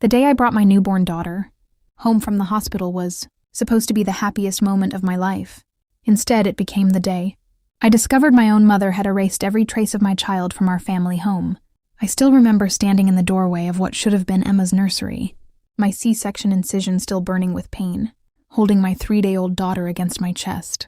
The day I brought my newborn daughter home from the hospital was supposed to be the happiest moment of my life. Instead, it became the day I discovered my own mother had erased every trace of my child from our family home. I still remember standing in the doorway of what should have been Emma's nursery, my C-section incision still burning with pain, holding my 3-day-old daughter against my chest.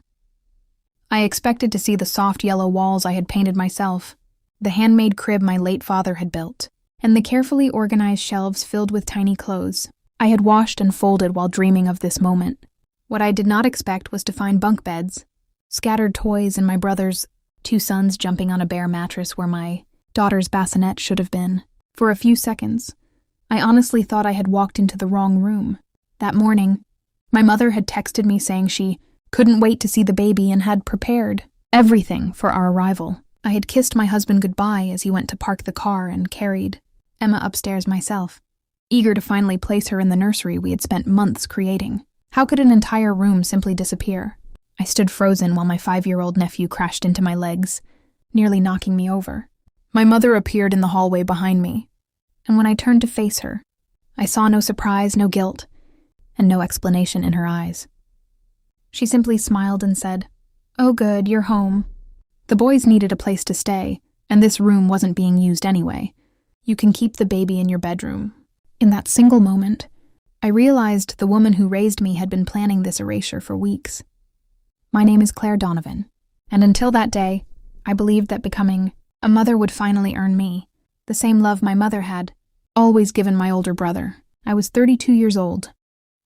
I expected to see the soft yellow walls I had painted myself, the handmade crib my late father had built, and the carefully organized shelves filled with tiny clothes I had washed and folded while dreaming of this moment. What I did not expect was to find bunk beds, scattered toys, and my brother's 2 sons jumping on a bare mattress where my daughter's bassinet should have been. For a few seconds, I honestly thought I had walked into the wrong room. That morning, my mother had texted me saying she couldn't wait to see the baby and had prepared everything for our arrival. I had kissed my husband goodbye as he went to park the car and carried Emma upstairs myself, eager to finally place her in the nursery we had spent months creating. How could an entire room simply disappear? I stood frozen while my 5-year-old nephew crashed into my legs, nearly knocking me over. My mother appeared in the hallway behind me, and when I turned to face her, I saw no surprise, no guilt, and no explanation in her eyes. She simply smiled and said, "Oh good, you're home. The boys needed a place to stay, and this room wasn't being used anyway. You can keep the baby in your bedroom." In that single moment, I realized the woman who raised me had been planning this erasure for weeks. My name is Claire Donovan, and until that day, I believed that becoming a mother would finally earn me the same love my mother had always given my older brother. I was 32 years old,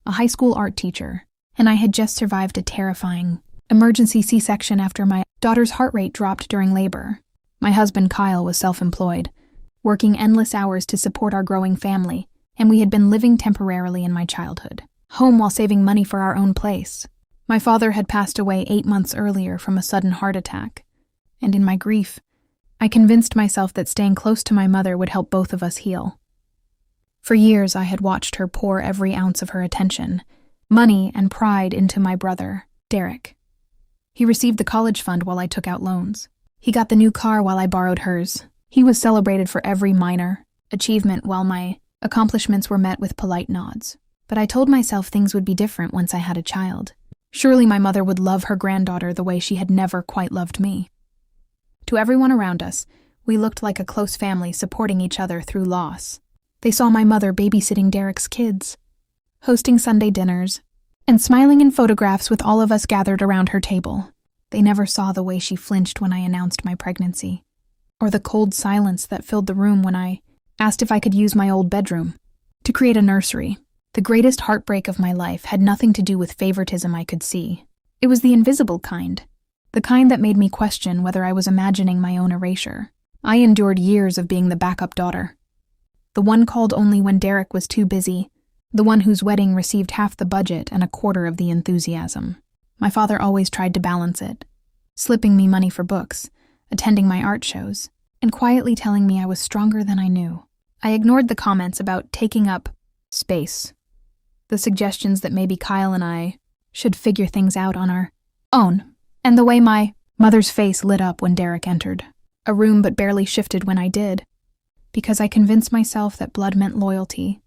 a high school art teacher, and I had just survived a terrifying emergency C-section after my daughter's heart rate dropped during labor. My husband Kyle was self-employed, working endless hours to support our growing family, and we had been living temporarily in my childhood home while saving money for our own place. My father had passed away 8 months earlier from a sudden heart attack, and in my grief, I convinced myself that staying close to my mother would help both of us heal. For years, I had watched her pour every ounce of her attention, money, and pride into my brother, Derek. He received the college fund while I took out loans. He got the new car while I borrowed hers. He was celebrated for every minor achievement while my accomplishments were met with polite nods. But I told myself things would be different once I had a child. Surely my mother would love her granddaughter the way she had never quite loved me. To everyone around us, we looked like a close family supporting each other through loss. They saw my mother babysitting Derek's kids, hosting Sunday dinners, and smiling in photographs with all of us gathered around her table. They never saw the way she flinched when I announced my pregnancy, or the cold silence that filled the room when I asked if I could use my old bedroom to create a nursery. The greatest heartbreak of my life had nothing to do with favoritism I could see. It was the invisible kind, the kind that made me question whether I was imagining my own erasure. I endured years of being the backup daughter, the one called only when Derek was too busy, the one whose wedding received half the budget and a quarter of the enthusiasm. My father always tried to balance it, slipping me money for books, attending my art shows, and quietly telling me I was stronger than I knew. I ignored the comments about taking up space, the suggestions that maybe Kyle and I should figure things out on our own, and the way my mother's face lit up when Derek entered a room but barely shifted when I did, because I convinced myself that blood meant loyalty,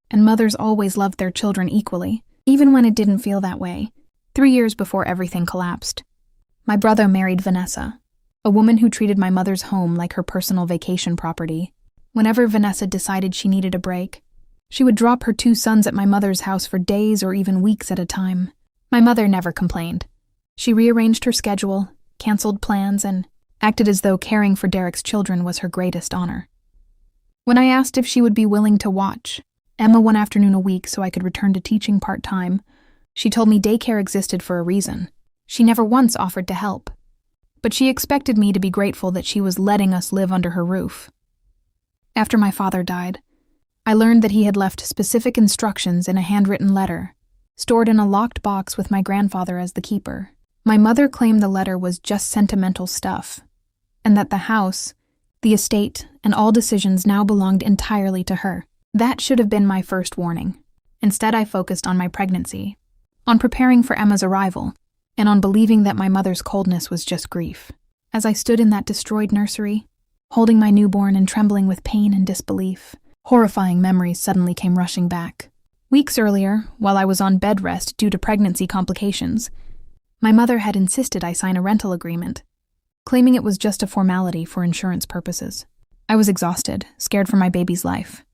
and mothers always loved their children equally, even when it didn't feel that way. 3 years before everything collapsed, my brother married Vanessa, a woman who treated my mother's home like her personal vacation property. Whenever Vanessa decided she needed a break, she would drop her 2 sons at my mother's house for days or even weeks at a time. My mother never complained. She rearranged her schedule, canceled plans, and acted as though caring for Derek's children was her greatest honor. When I asked if she would be willing to watch Emma one afternoon a week so I could return to teaching part-time, she told me daycare existed for a reason. She never once offered to help, but she expected me to be grateful that she was letting us live under her roof. After my father died, I learned that he had left specific instructions in a handwritten letter, stored in a locked box with my grandfather as the keeper. My mother claimed the letter was just sentimental stuff, and that the house, the estate, and all decisions now belonged entirely to her. That should have been my first warning. Instead, I focused on my pregnancy, on preparing for Emma's arrival, and on believing that my mother's coldness was just grief. As I stood in that destroyed nursery, holding my newborn and trembling with pain and disbelief, Horrifying memories suddenly came rushing back. Weeks earlier, while I was on bed rest due to pregnancy complications, my mother had insisted I sign a rental agreement, claiming it was just a formality for insurance purposes. I was exhausted, scared for my baby's life,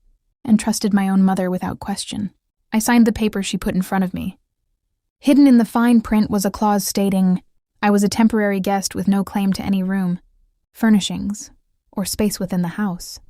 and trusted my own mother without question. I signed the paper she put in front of me. Hidden in the fine print was a clause stating, I was a temporary guest with no claim to any room, furnishings, or space within the house.